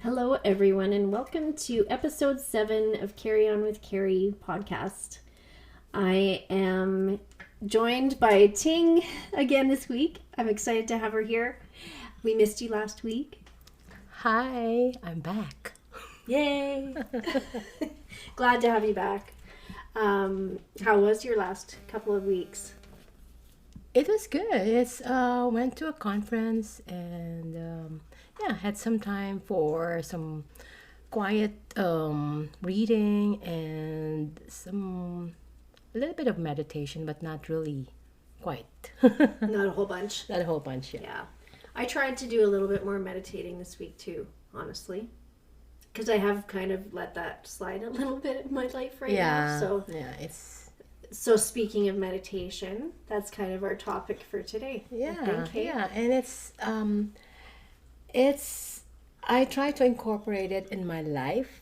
Hello, everyone, and welcome to episode 7 of Carry On With Carrie podcast. I am joined by Ting again this week. I'm excited to have her here. We missed you last week. Hi, I'm back. Yay! Glad to have you back. How was your last couple of weeks? It was good. It's went to a conference and had some time for some quiet reading and a little bit of meditation, but not really quite. Not a whole bunch. Not a whole bunch, yeah. Yeah. I tried to do a little bit more meditating this week too, honestly. Because I have kind of let that slide a little bit in my life right now. So speaking of meditation, that's kind of our topic for today. Yeah, and I try to incorporate it in my life,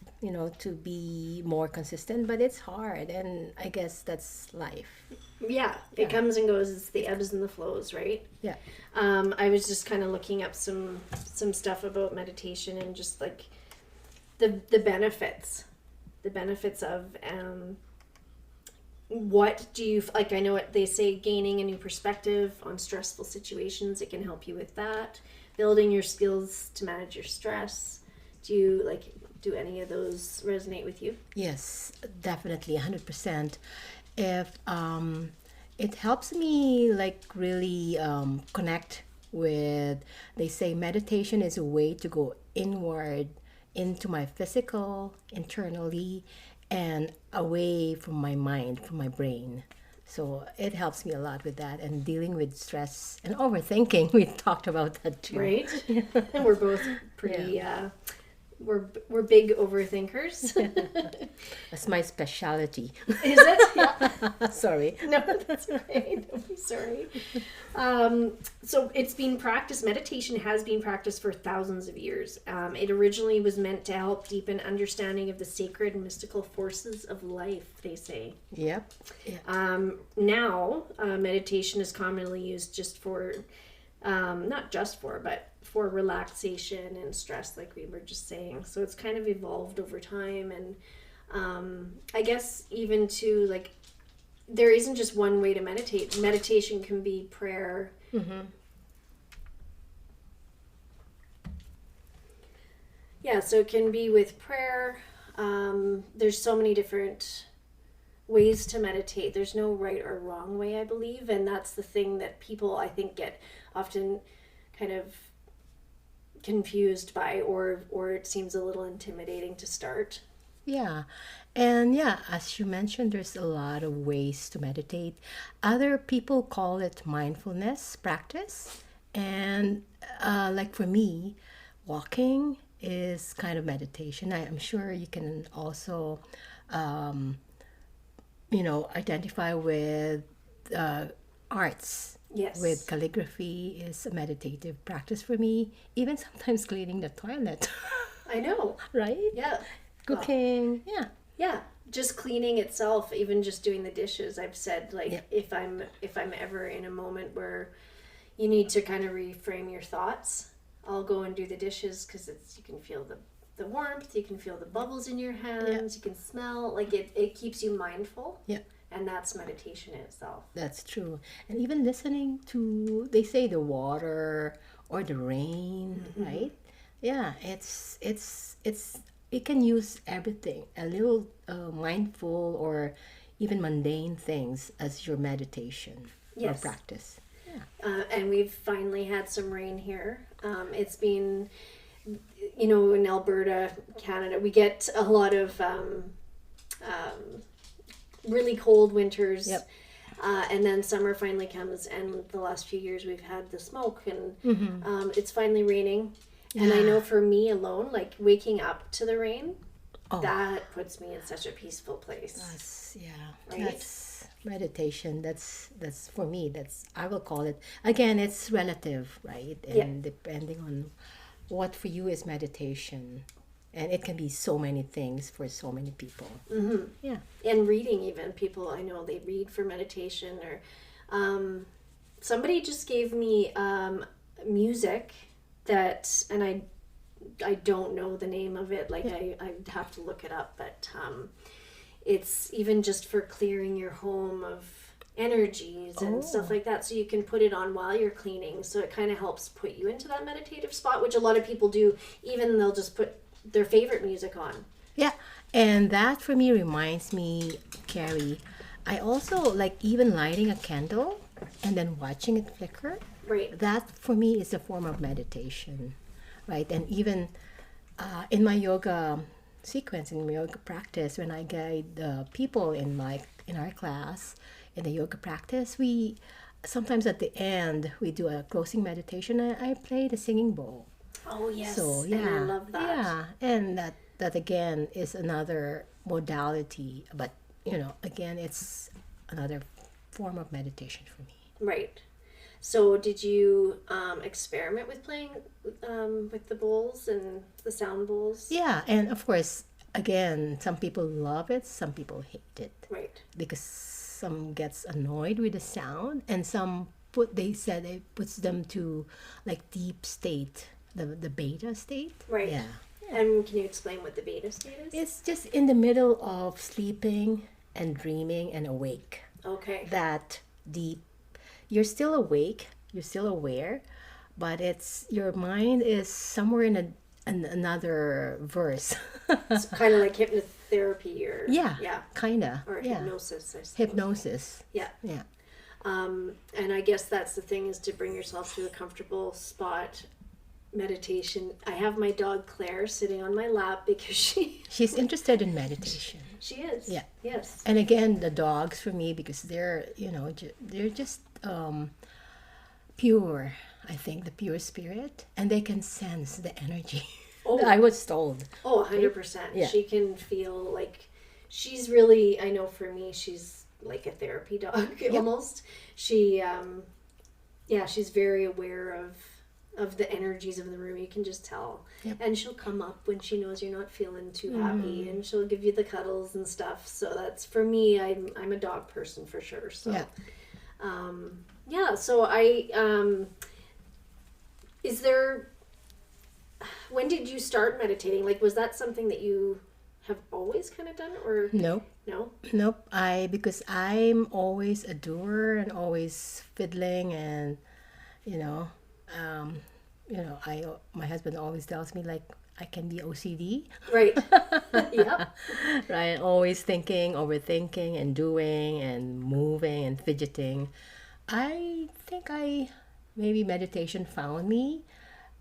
to be more consistent, but it's hard, and I guess that's life. Yeah, it comes and goes. It's the ebbs and the flows, right? Yeah. I was just kind of looking up some stuff about meditation and just like the benefits of what do you like. I know what they say, gaining a new perspective on stressful situations. It can help you with that. Building your skills to manage your stress. Do any of those resonate with you? Yes, definitely, 100%. If it helps me really connect with, they say meditation is a way to go inward into my physical, internally, and away from my mind, from my brain. So it helps me a lot with that, and dealing with stress and overthinking. We talked about that too. Right? And we're both pretty, we're big overthinkers. That's my specialty. Is it? Yeah. Sorry. No, that's right. Don't be sorry. So it's been practiced. Meditation has been practiced for thousands of years. It originally was meant to help deepen understanding of the sacred and mystical forces of life, they say. Yep. Now, meditation is commonly used just for, not just for, but for relaxation and stress, like we were just saying. So it's kind of evolved over time, and I guess even to there isn't just one way to meditate. Meditation can be prayer. Mm-hmm. Yeah, so it can be with prayer. There's so many different ways to meditate. There's no right or wrong way, I believe, and that's the thing that people, I think, get often kind of confused by, or it seems a little intimidating to start. Yeah. And as you mentioned, there's a lot of ways to meditate. Other people call it mindfulness practice. And for me, walking is kind of meditation. I'm sure you can also, identify with arts. Yes. With calligraphy is a meditative practice for me. Even sometimes cleaning the toilet. I know. Right? Yeah. Cooking. Yeah, just cleaning itself, even just doing the dishes. I've said if I'm ever in a moment where you need to kind of reframe your thoughts, I'll go and do the dishes because you can feel the warmth, you can feel the bubbles in your hands, you can smell, it keeps you mindful. Yeah. And that's meditation in itself. That's true. And even listening to, they say, the water or the rain, right? Yeah, it's you can use everything, a little mindful or even mundane things as your meditation or practice. Yeah. And we've finally had some rain here. It's been, in Alberta, Canada, we get a lot of really cold winters. Yep. And then summer finally comes, and the last few years we've had the smoke, and it's finally raining. And I know for me alone, waking up to the rain, that puts me in such a peaceful place. Right? That's meditation. That's for me. I will call it. Again, it's relative, right? And depending on what for you is meditation, and it can be so many things for so many people. Mm-hmm. Yeah. And reading, even people I know, they read for meditation, or somebody just gave me music that, and I I don't know the name of it. Like I'd have to look it up, but it's even just for clearing your home of energies and stuff like that, so you can put it on while you're cleaning, so it kind of helps put you into that meditative spot, which a lot of people do. Even they'll just put their favorite music on. Yeah, and that for me reminds me, Carrie, I also like even lighting a candle and then watching it flicker. Right. That for me is a form of meditation, right? And even in my yoga sequence, in my yoga practice, when I guide the people in our class in the yoga practice, we sometimes at the end we do a closing meditation. I play the singing bowl. Oh yes. So And I love that. yeah, and that again is another modality, but again, it's another form of meditation for me. Right. So did you experiment with playing with the bowls and the sound bowls? Yeah, and of course, again, some people love it, some people hate it. Right. Because some gets annoyed with the sound, and some they said it puts them to like deep state, the beta state. Right. Yeah. And can you explain what the beta state is? It's just in the middle of sleeping and dreaming and awake. Okay. That deep, you're still awake, you're still aware, but it's your mind is somewhere in another verse. It's kind of like hypnotherapy or Yeah, yeah, kinda. or Yeah, hypnosis. I suppose. hypnosis. Yeah. Yeah. And I guess that's the thing, is to bring yourself to a comfortable spot. Meditation. I have my dog Claire sitting on my lap because She's interested in meditation. she is. Yeah. Yes. And again, the dogs for me, because they're they're just pure. I think the pure spirit, and they can sense the energy. Oh. I was told. Oh, 100%. Yeah. She can feel like she's really, I know for me, she's like a therapy dog almost. She, she's very aware of the energies of the room. You can just tell. Yep. And she'll come up when she knows you're not feeling too happy, and she'll give you the cuddles and stuff. So that's, for me, I'm a dog person for sure. So, so is there, when did you start meditating? Like, was that something that you have always kind of done, or Nope. no? Nope. Because I'm always a doer and always fiddling, and my husband always tells me like I can be OCD. Right. Yeah. Right. Always thinking, overthinking, and doing, and moving, and fidgeting. I think maybe meditation found me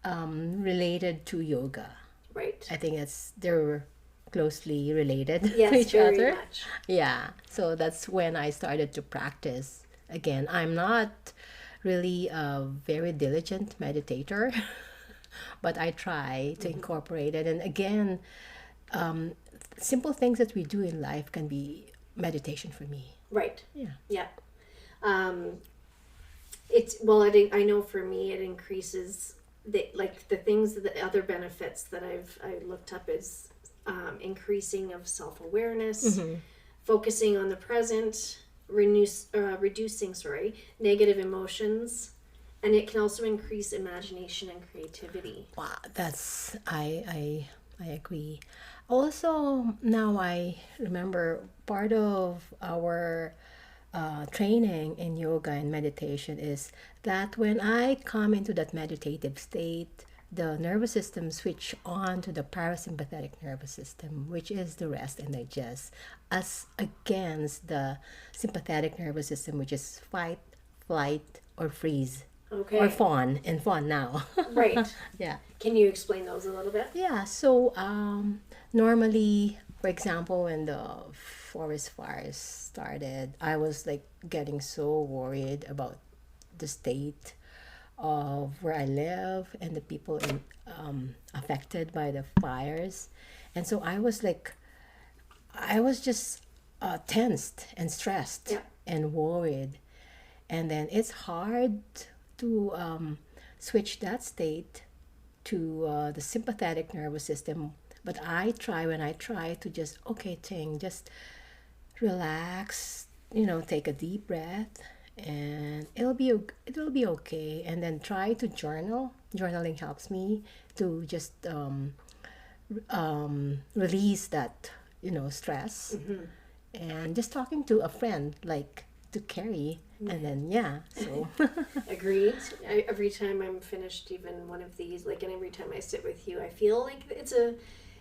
related to yoga. Right. I think they're closely related to Yes, each very other. much. Yeah. So that's when I started to practice. Again, I'm not really a very diligent meditator, but I try to incorporate it. And again, simple things that we do in life can be meditation for me. Right. Yeah. Yeah. I know for me it increases the things, the other benefits that I looked up is increasing of self-awareness, focusing on the present, reducing negative emotions, and it can also increase imagination and creativity. Wow, that's I agree. Also, now I remember part of our training in yoga and meditation is that when I come into that meditative state, the nervous system switch on to the parasympathetic nervous system, which is the rest and digest, as against the sympathetic nervous system, which is fight, flight, or freeze. Okay. Or fawn now. Right. Yeah. Can you explain those a little bit? Yeah. So normally, for example, when the forest fires started, I was like getting so worried about the state of where I live and the people affected by the fires, and so I was just tensed and stressed and worried, and then it's hard to switch that state to the sympathetic nervous system. But when I try to just, okay, Ting, just relax, take a deep breath and it'll be okay. And then try to journal. Journaling helps me to just release that stress, and just talking to a friend like to Carrie, and then yeah, so Agreed. Every time I'm finished even one of these, like, and every time I sit with you, I feel like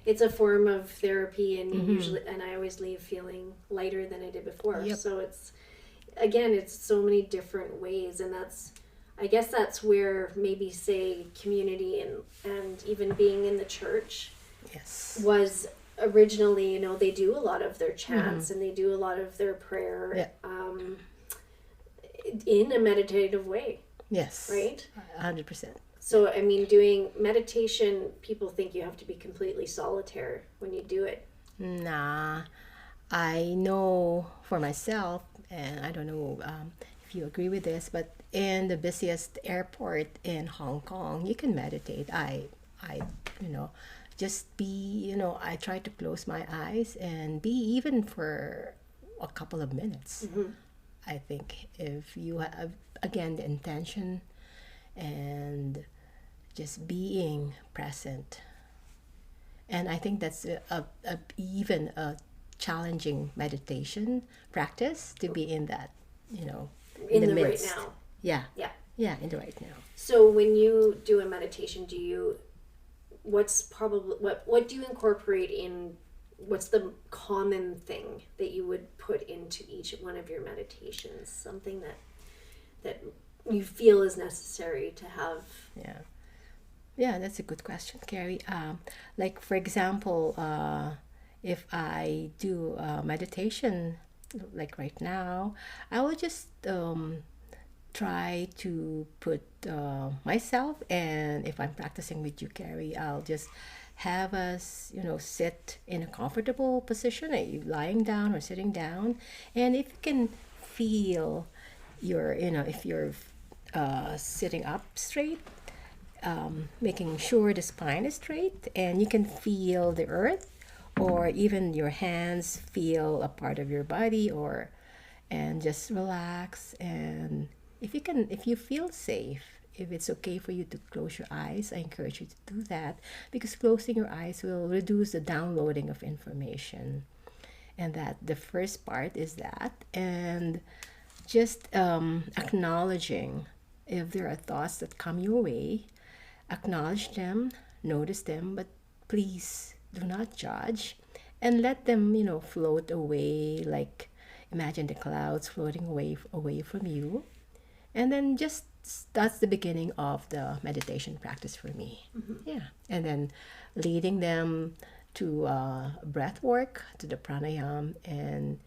it's a form of therapy, and usually, and I always leave feeling lighter than I did before. Yep. So it's so many different ways, and I guess that's where maybe say community and even being in the church yes, was originally, they do a lot of their chants and they do a lot of their prayer yeah, in a meditative way, yes, right? 100%. So, I mean, doing meditation, people think you have to be completely solitary when you do it. Nah, I know for myself, and I don't know if you agree with this, but in the busiest airport in Hong Kong, you can meditate. I, you know, just be, I try to close my eyes and be even for a couple of minutes. I think if you have, again, the intention and just being present, and I think that's even a challenging meditation practice to be in that, in In the the right midst. now. Yeah, Yeah. yeah, in the right now. So when you do a meditation, what do you incorporate in, what's the common thing that you would put into each one of your meditations? Something that you feel is necessary to have. Yeah. Yeah, that's a good question, Carrie. Like, for example, if I do meditation, like right now, I will just try to put myself, and if I'm practicing with you, Carrie, I'll just have us, sit in a comfortable position, lying down or sitting down. And if you can feel if you're sitting up straight, making sure the spine is straight and you can feel the earth, or even your hands feel a part of your body, or and just relax. And if you feel safe, if it's okay for you to close your eyes, I encourage you to do that, because closing your eyes will reduce the downloading of information. And that the first part is that, and just acknowledging if there are thoughts that come your way. Acknowledge them, notice them, but please do not judge, and let them, float away. Like, imagine the clouds floating away from you. And then just that's the beginning of the meditation practice for me. Yeah. And then leading them to breath work, to the pranayam, and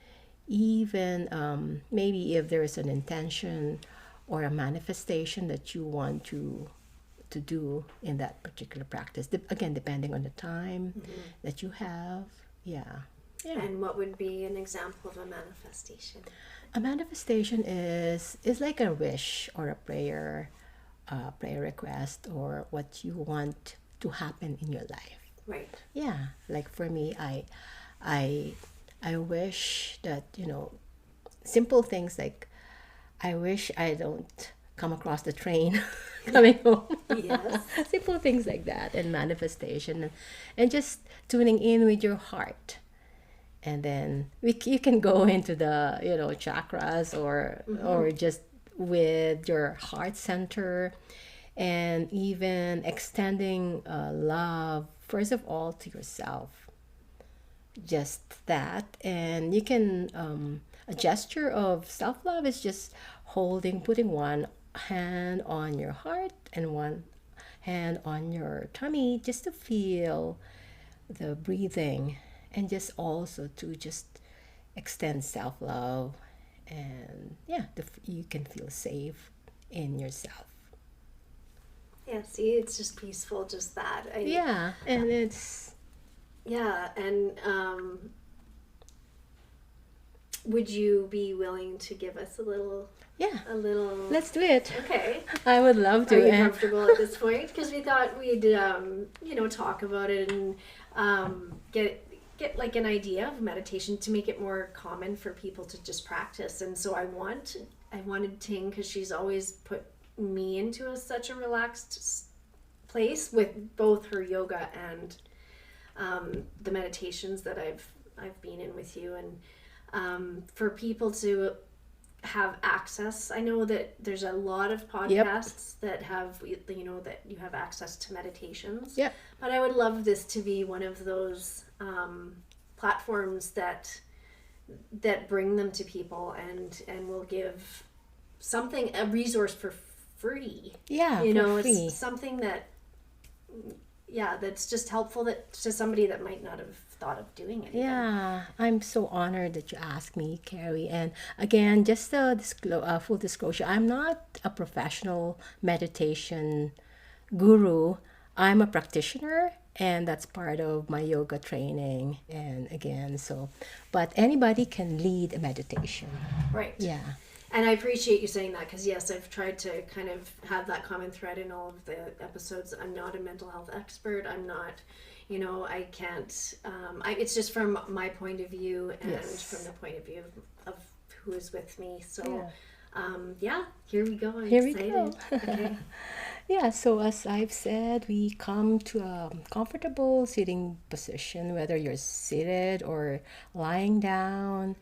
even maybe if there is an intention or a manifestation that you want to do in that particular practice. Again, depending on the time that you have. Yeah. Yeah. And what would be an example of a manifestation? A manifestation is like a wish or a prayer request, or what you want to happen in your life. Right. Yeah. Like for me, I wish that, simple things like, I wish I don't come across the train coming home. Yes. Simple things like that, and manifestation, and just tuning in with your heart. And then you can go into the chakras, or just with your heart center, and even extending love first of all to yourself. Just that. And you can a gesture of self-love is just putting one hand on your heart and one hand on your tummy, just to feel the breathing, and just also to just extend self-love. And yeah, you can feel safe in yourself. Yeah, see, it's just peaceful, just that. Yeah, and it's Yeah, and would you be willing to give us a little? Let's do it. Okay. I would love to. Are you comfortable at this point? Because we thought we'd talk about it and get like an idea of meditation to make it more common for people to just practice. And so I want I wanted Ting because she's always put me into such a relaxed place with both her yoga and the meditations that I've been in with you, and for people to have access. I know that there's a lot of podcasts that have, that you have access to meditations. Yep. But I would love this to be one of those platforms that bring them to people and will give a resource for free. Yeah, for free. It's something that, that's just helpful to somebody that might not have thought of doing anything. Yeah, I'm so honored that you asked me, Carrie. And again, just full disclosure, I'm not a professional meditation guru. I'm a practitioner, and that's part of my yoga training. And again, but anybody can lead a meditation. Right. Yeah. And I appreciate you saying that because, yes, I've tried to kind of have that common thread in all of the episodes. I'm not a mental health expert. I'm not, I can't, it's just from my point of view and from the point of view of who is with me. So, here we go. I'm excited. We go. Okay. Yeah, so as I've said, we come to a comfortable sitting position, whether you're seated or lying down,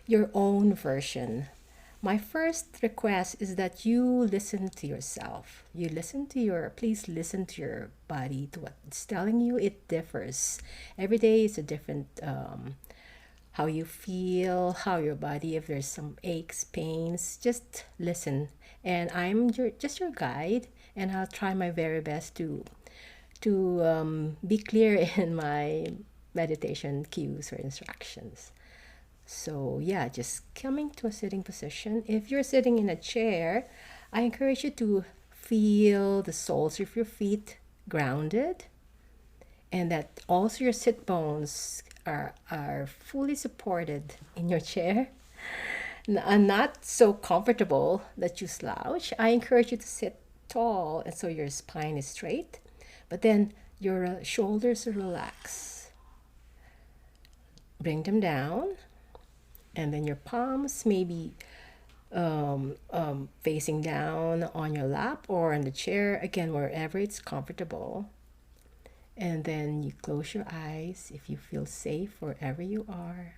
your own version. My first request is that you listen to yourself. Please listen to your body, to what it's telling you. It differs. Every day is a different, how you feel, how your body, if there's some aches, pains, just listen. And I'm just your guide, and I'll try my very best to be clear in my meditation cues or instructions. So yeah, just coming to a sitting position. If you're sitting in a chair, I encourage you to feel the soles of your feet grounded, and that also your sit bones are fully supported in your chair and not so comfortable that you slouch. I encourage you to sit tall, and so your spine is straight, but then your shoulders are relaxed. Bring them down, and then your palms maybe facing down on your lap or on the chair, again, wherever it's comfortable. And then you close your eyes if you feel safe wherever you are.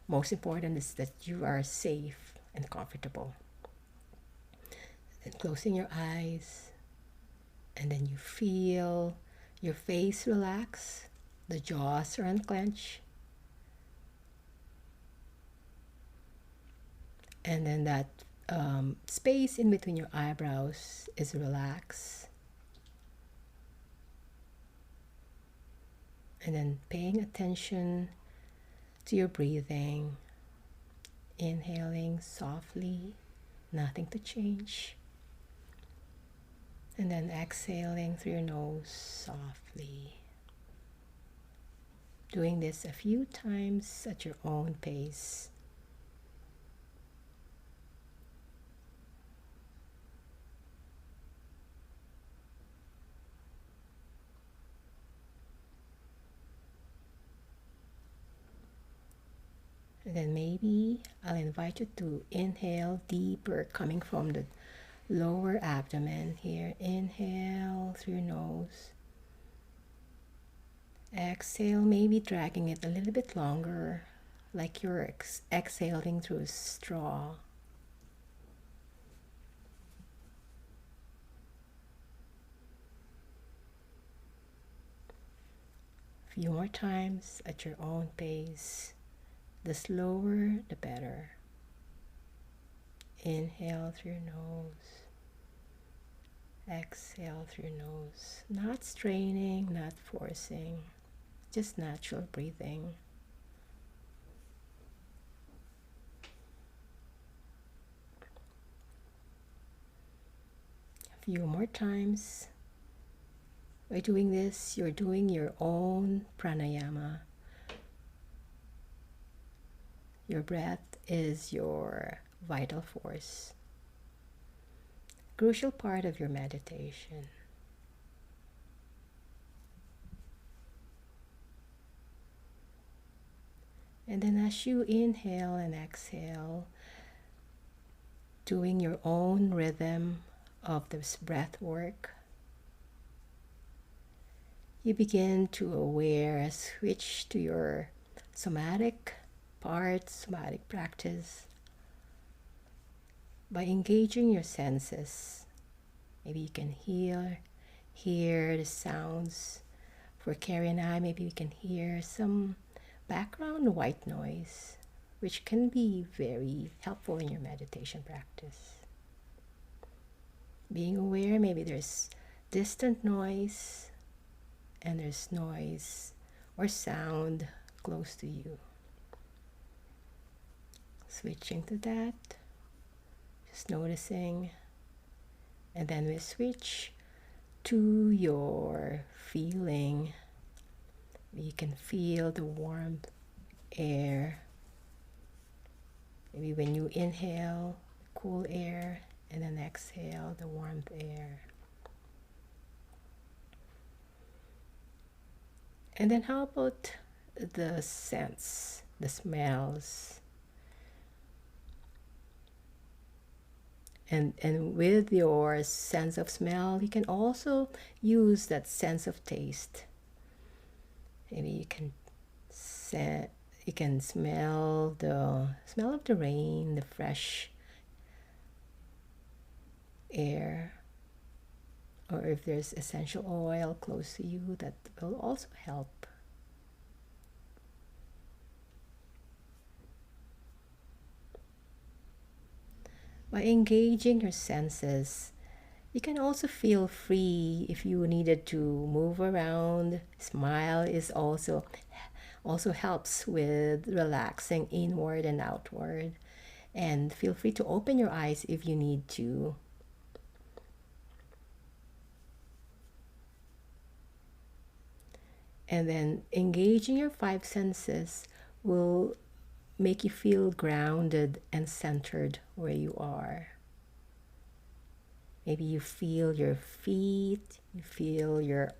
Most important is that you are safe and comfortable. And closing your eyes, and then you feel your face relax, the jaws are unclenched, and then that space in between your eyebrows is relaxed. And then paying attention to your breathing, inhaling softly, nothing to change, and then exhaling through your nose softly. Doing this a few times at your own pace. And then maybe I'll invite you to inhale deeper, coming from the lower abdomen here. Inhale through your nose. Exhale, maybe dragging it a little bit longer, like you're exhaling through a straw. A few more times at your own pace. The slower, the better. Inhale through your nose. Exhale through your nose. Not straining, not forcing. Just natural breathing. A few more times. By doing this, you're doing your own pranayama. Your breath is your vital force. Crucial part of your meditation. And then as you inhale and exhale, doing your own rhythm of this breath work, you begin to switch to your somatic part, somatic practice by engaging your senses. Maybe you can hear the sounds. For Carrie and I, maybe we can hear some background white noise, which can be very helpful in your meditation practice. Being aware, maybe there's distant noise and there's noise or sound close to you. Switching to that, just noticing, and then we switch to your feeling. You can feel the warm air. Maybe when you inhale, cool air, and then exhale, the warmth air. And then how about the scents, the smells? And with your sense of smell, you can also use that sense of taste. Maybe you can smell the smell of the rain, the fresh air, or if there's essential oil close to you, that will also help. By engaging your senses, you can also feel free if you needed to move around. Smile is also helps with relaxing inward and outward. And feel free to open your eyes if you need to. And then engaging your five senses will make you feel grounded and centered where you are. Maybe you feel your feet, you feel your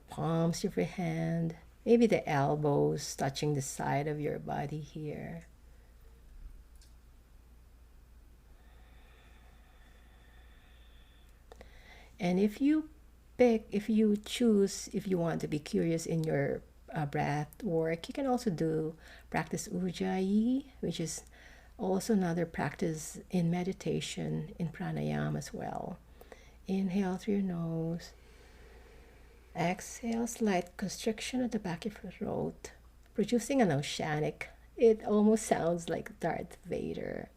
palms of your hand, maybe the elbows touching the side of your body here. And if you choose, if you want to be curious in your breath work, you can also practice Ujjayi, which is also another practice in meditation, in pranayama as well. Inhale through your nose. Exhale, slight constriction at the back of your throat, producing an oceanic. It almost sounds like Darth Vader.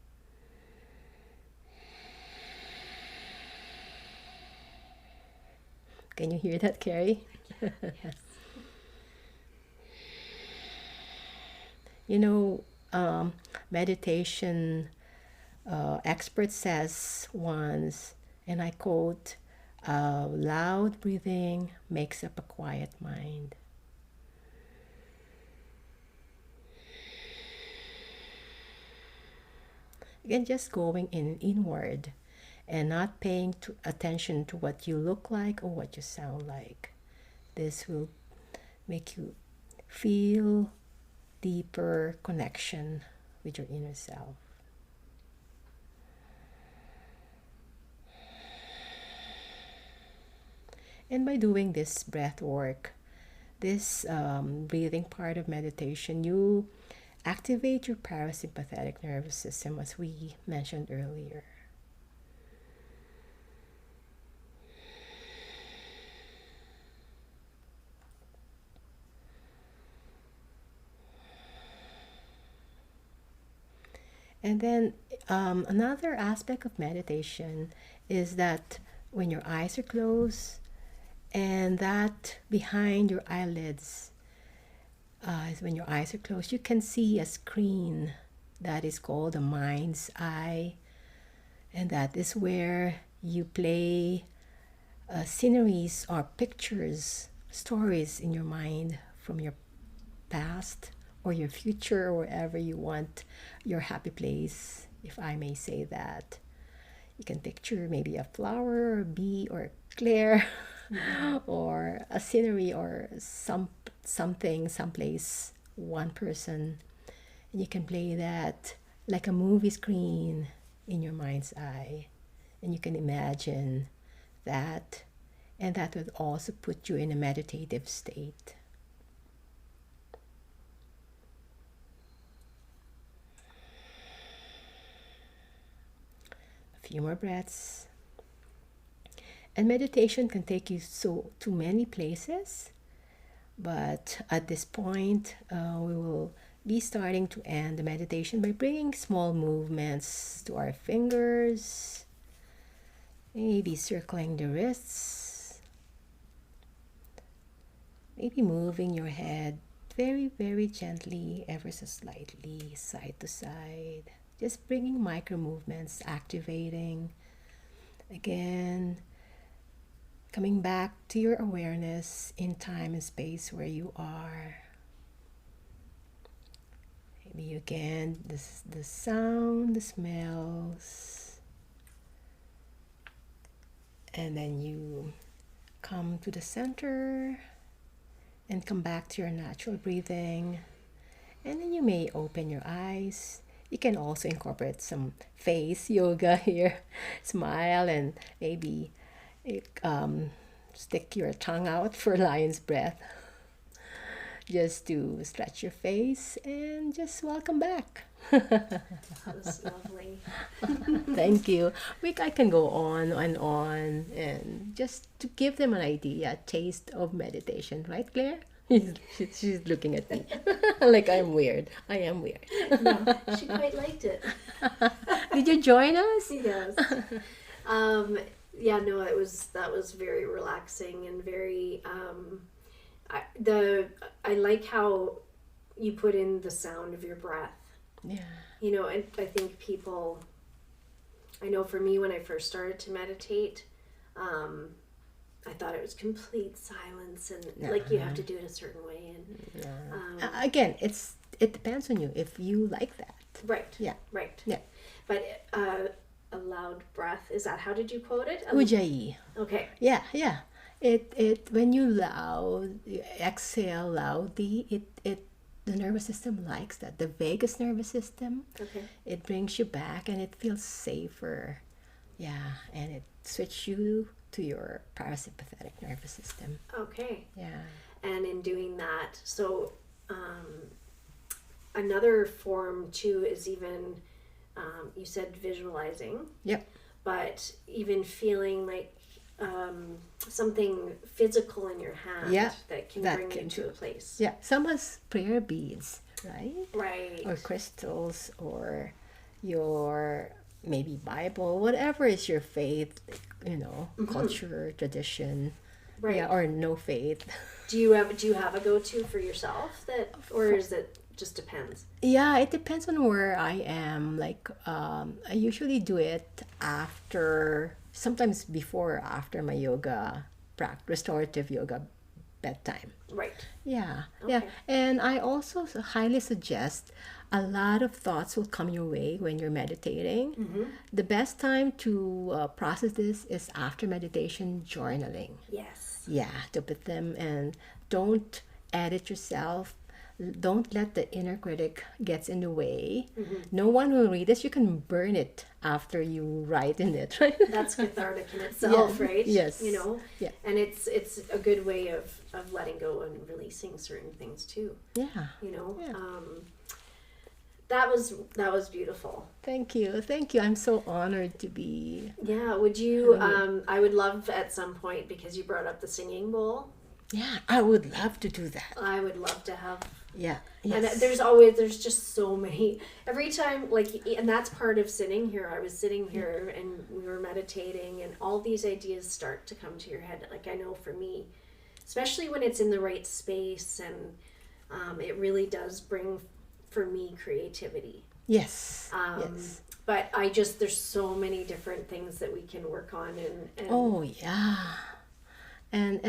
Can you hear that, Carrie? Yes. You know, meditation expert says once, and I quote, loud breathing makes up a quiet mind. Again, just going inward and not paying attention to what you look like or what you sound like. This will make you feel deeper connection with your inner self. And by doing this breath work, this breathing part of meditation, you activate your parasympathetic nervous system, as we mentioned earlier. And then another aspect of meditation is that when your eyes are closed, and that behind your eyelids, when your eyes are closed, you can see a screen that is called the mind's eye. And that is where you play sceneries or pictures, stories in your mind from your past or your future, or wherever you want your happy place, if I may say that. You can picture maybe a flower or a bee or a Claire or a scenery or something, someplace, one person. And you can play that like a movie screen in your mind's eye. And you can imagine that, and that would also put you in a meditative state. A few more breaths. And meditation can take you to many places, but at this point, we will be starting to end the meditation by bringing small movements to our fingers, maybe circling the wrists, maybe moving your head very, very gently, ever so slightly, side to side. Just bringing micro movements, activating. Again, coming back to your awareness in time and space where you are. Maybe again, the sound, the smells. And then you come to the center and come back to your natural breathing. And then you may open your eyes. You can also incorporate some face yoga here. Smile and maybe stick your tongue out for lion's breath. Just to stretch your face and just welcome back. That was lovely. Thank you. I can go on and just to give them an idea, a taste of meditation. Right, Claire? She's looking at me like I'm weird. I am weird. No, she quite liked it. Did you join us? Yes. Yeah, no, that was very relaxing and very I like how you put in the sound of your breath. Yeah. You know, and I think people, I know for me when I first started to meditate, I thought it was complete silence and like you have to do it a certain way. And again, it depends on you if you like that. Right. Yeah. Right. Yeah. But a loud breath, is that, how did you quote it? Ujjayi. Okay. Yeah, yeah. It when you exhale loudly, the nervous system likes that. The vagus nervous system. Okay. It brings you back and it feels safer. Yeah, and it switches you to your parasympathetic nervous system. Okay. Yeah. And in doing that, so another form too is even you said visualizing. Yep. But even feeling like something physical in your hand that can bring you to a place. Yeah. Some has prayer beads, right? Right. Or crystals, or your maybe Bible, whatever is your faith, culture, tradition. Right. Yeah, or no faith. Do you have a go-to for yourself or is it just depends? Yeah, it depends on where I am. Like, I usually do it sometimes before or after my yoga restorative yoga bedtime. Right. Yeah, okay. yeah. And I also highly suggest a lot of thoughts will come your way when you're meditating. Mm-hmm. The best time to process this is after meditation journaling. Yes. Yeah, to put them, and don't edit yourself. Don't let the inner critic gets in the way. Mm-hmm. No one will read this. You can burn it after you write in it, right? That's cathartic in itself, right? Yes. Yeah. And it's a good way of letting go and releasing certain things too. Yeah. Yeah. That was beautiful. Thank you. I'm so honored to be. Yeah. Would you? I would love at some point, because you brought up the singing bowl. Yeah, I would love to do that. I would love to have. Yeah. Yes. And there's just so many. Every time, and that's part of sitting here. I was sitting here and we were meditating, and all these ideas start to come to your head. Like, I know for me, especially when it's in the right space, and it really does bring, for me, creativity. Yes. Yes. But there's so many different things that we can work on, and oh yeah. And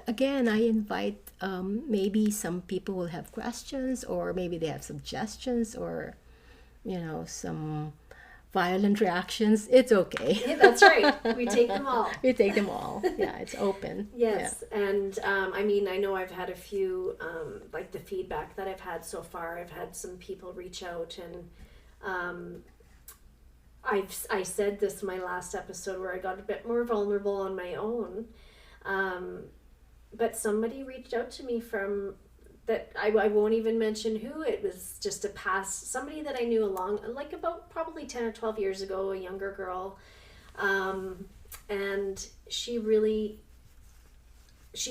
again, I invite, maybe some people will have questions, or maybe they have suggestions, or some violent reactions. It's okay. Yeah, that's right. We take them all. We take them all. Yeah, it's open. Yes. Yeah. And I know I've had a few, like the feedback that I've had so far, I've had some people reach out and I said this in my last episode where I got a bit more vulnerable on my own. But somebody reached out to me from that I won't even mention who. It was just a past somebody that I knew like about probably 10 or 12 years ago, a younger girl. And she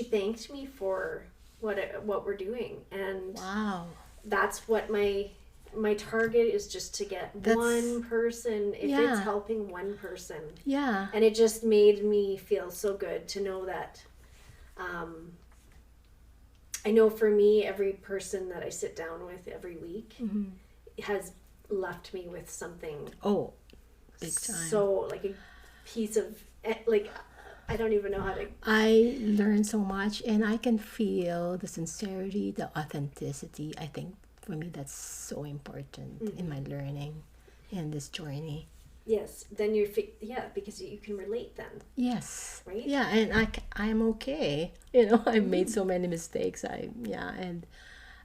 thanked me for what we're doing, and Wow. that's what my target is, just to get one person, if it's helping one person. Yeah. And it just made me feel so good to know that I know for me, every person that I sit down with every week has left me with something. Oh, big time. So like a piece of, like, I don't even know how to. I learned so much, and I can feel the sincerity, the authenticity. I think for me that's so important in my learning in this journey. Yes, then because you can relate then. Yes. Right? Yeah, and I'm okay. I've made so many mistakes. And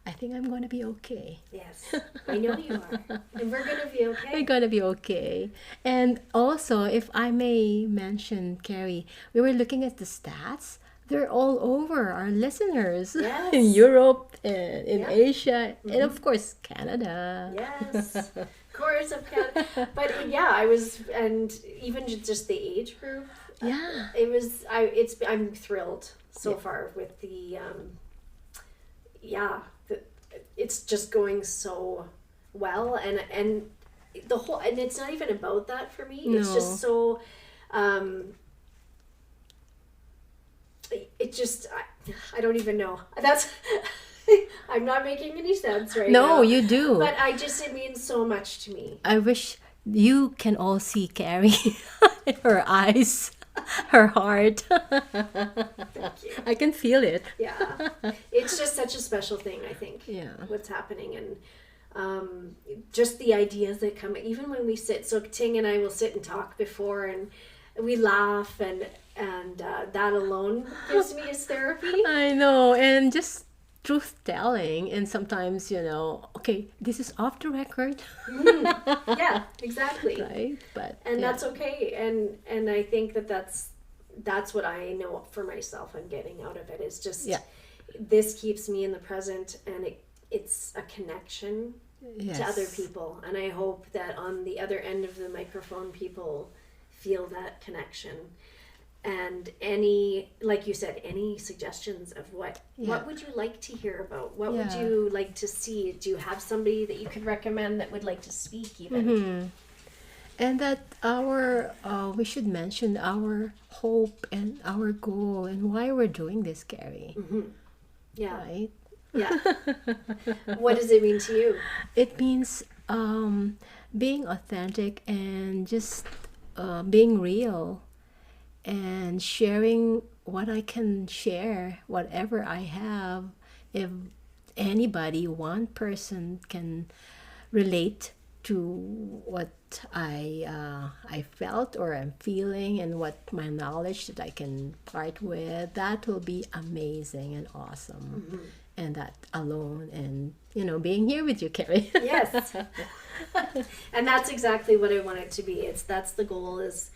I think I'm going to be okay. Yes, I know you are. And we're going to be okay. We're going to be okay. And also, if I may mention, Carrie, we were looking at the stats. They're all over our listeners. Yes. In Europe, and in Asia, and of course, Canada. Yes. Chorus of Canada. But yeah, I was, and even just the age group. Yeah. I'm thrilled so far with the, it's just going so well, and the whole, and it's not even about that for me. No. It's just so, it just, I don't even know. That's, I'm not making any sense right now. No, you do. But it means so much to me. I wish you can all see Carrie, her eyes, her heart. Thank you. I can feel it. Yeah. It's just such a special thing, I think. Yeah. What's happening, and just the ideas that come, even when we sit, so Ting and I will sit and talk before, and we laugh, and that alone gives me as therapy. I know, and just truth telling, and sometimes okay, this is off the record. Yeah, exactly. Right, but that's okay, and I think that's what I know for myself I'm getting out of it, is just this keeps me in the present, and it's a connection to other people, and I hope that on the other end of the microphone people feel that connection. And like you said, any suggestions of what would you like to hear about? What would you like to see? Do you have somebody that you could recommend that would like to speak even? And that we should mention our hope and our goal and why we're doing this, Carrie. Yeah. Right? Yeah. What does it mean to you? It means being authentic and just being real, and sharing what I can share, whatever I have. If anybody, one person, can relate to what I felt or I'm feeling, and what my knowledge that I can part with, that will be amazing and awesome. And that alone, and being here with you, Carrie. Yes. And that's exactly what I want it to be. That's the goal, is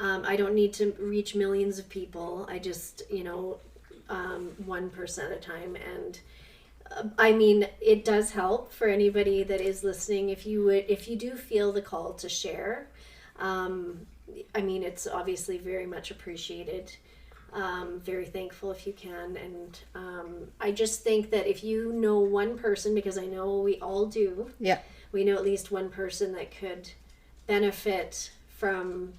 I don't need to reach millions of people. I just, 1% at a time. And I mean, it does help for anybody that is listening. If you do feel the call to share, I mean, it's obviously very much appreciated. Very thankful if you can. And I just think that if you know one person, because I know we all do, we know at least one person that could benefit from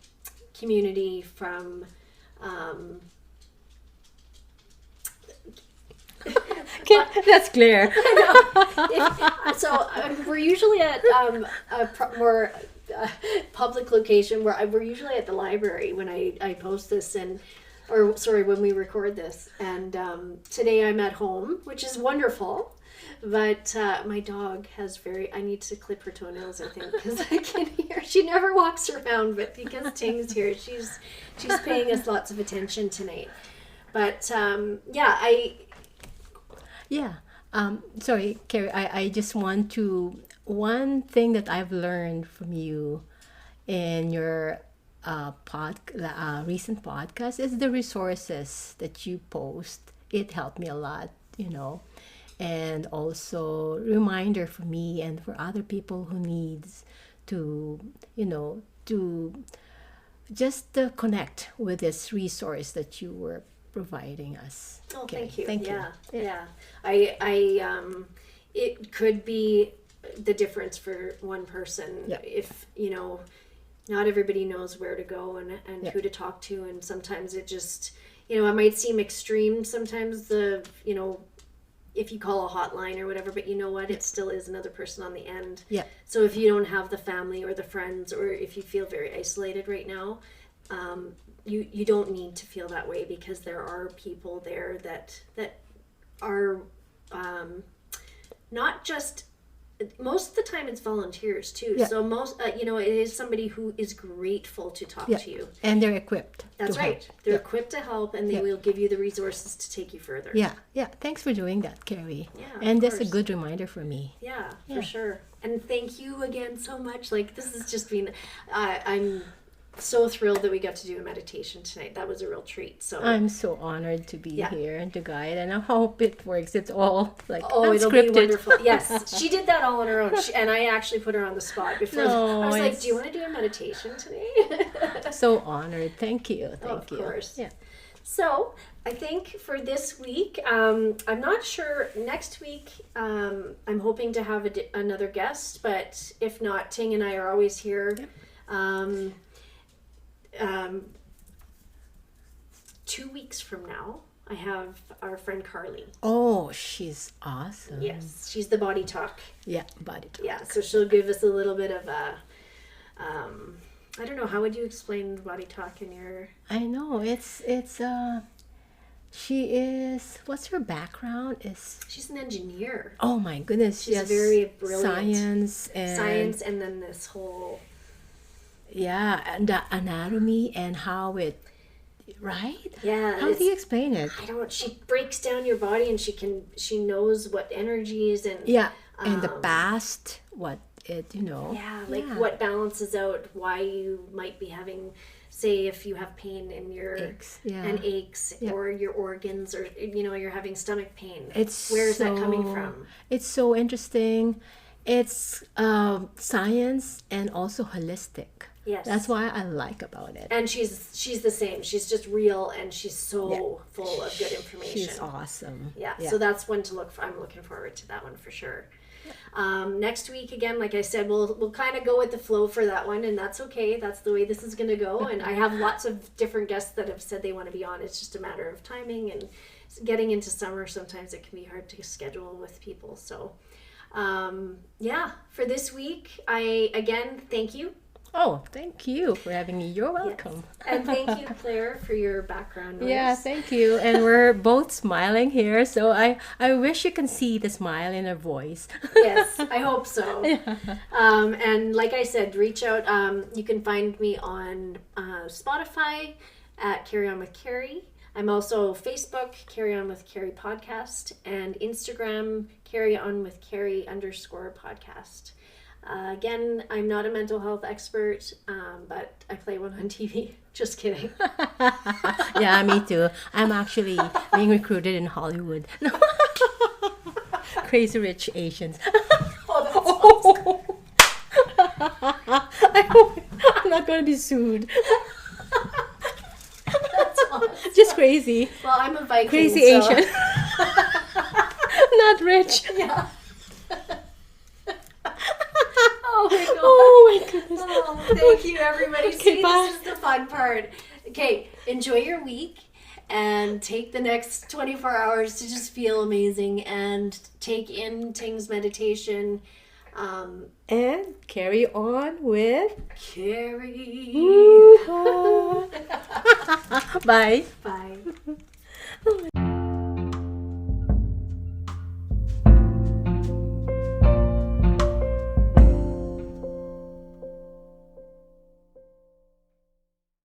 community, from That's clear. So we're usually at a more public location, where we're usually at the library when I post this, when we record this. And today I'm at home, which is wonderful. But my dog I need to clip her toenails, I think, because I can hear. She never walks around, but because Ting's here, she's paying us lots of attention tonight. But sorry, Carrie, I just want to, one thing that I've learned from you in your recent podcast is the resources that you post. It helped me a lot, and also reminder for me and for other people who needs to, to just connect with this resource that you were providing us. Oh, Okay, thank you. thank you. Yeah. It could be the difference for one person. Yeah. If, not everybody knows where to go and Yeah. who to talk to. And sometimes it just, it might seem extreme sometimes if you call a hotline or whatever, but you know what? It still is another person on the end. Yeah. So if you don't have the family or the friends, or if you feel very isolated right now, you don't need to feel that way, because there are people there that are not just, most of the time it's volunteers too. Yeah. So most it is somebody who is grateful to talk Yeah. to you. And they're equipped. That's to right. help. They're Yeah. equipped to help, and they Yeah. will give you the resources to take you further. Yeah, yeah. Thanks for doing that, Carrie. Yeah, and of that's a course. good reminder for me. Yeah, Yeah. for sure. And thank you again so much. Like, this has just been, I'm so thrilled that we got to do a meditation tonight. That was a real treat. So I'm so honored to be Yeah. here and to guide, and I hope it works. It's all like it'll be unscripted. wonderful. Yes, she did that all on her own. And I actually put her on the spot before. No, I was like, it's- do you want to do a meditation today? So honored. Thank you. Thank Of you. course. Yeah. So I think for this week, I'm not sure. Next week, I'm hoping to have another guest, but if not, Ting and I are always here. Yep. 2 weeks from now, I have our friend Carly. Oh, she's awesome. Yes, she's the body talk. Yeah, body talk. Yeah, so she'll give us a little bit of a. I don't know. How would you explain body talk in your? I know. It's she is, what's her background is, She's an engineer. oh my goodness, She's yes, very brilliant. Science And then this whole. yeah, and the anatomy and how it, right? Yeah. How do you explain it? I don't. She breaks down your body, and she knows what energies and. Yeah, and the past, what it, Yeah, like what balances out why you might be having, say, if you have pain in your Aches, yeah. and aches, Yeah. or your organs, or you're having stomach pain. It's Where's that coming so- from? It's so interesting. It's science and also holistic. Yes. That's why I like about it. And she's the same. She's just real, and she's so Yeah. full of good information. She's awesome. Yeah, so that's one to look for. I'm looking forward to that one for sure. Next week, again, like I said, we'll kind of go with the flow for that one, and that's okay. That's the way this is going to go. And I have lots of different guests that have said they want to be on. It's just a matter of timing, and getting into summer, sometimes it can be hard to schedule with people. So, for this week, I again thank you. Oh, thank you for having me. You're welcome. And thank you, Claire, for your background noise. Yeah, thank you. And we're both smiling here, so I wish you can see the smile in our voice. Yes, I hope so. And like I said, reach out. You can find me on Spotify at Carry On With Carrie. I'm also Facebook, Carry On With Carrie Podcast, and Instagram, Carry On With Carrie _podcast. Again, I'm not a mental health expert, but I play one on TV. Just kidding. Yeah, me too. I'm actually being recruited in Hollywood. Crazy Rich Asians. Oh, I hope I'm not going to be sued. that's awesome. Just crazy. Well, I'm a Viking. Crazy so- Asian. Not rich. Yeah. Oh my god. Oh my goodness. Oh, thank you, everybody. Okay, See, bye. this is the fun part. Okay, enjoy your week and take the next 24 hours to just feel amazing and take in Ting's meditation. And carry on with Carrie. Woo-ha. Bye. Bye.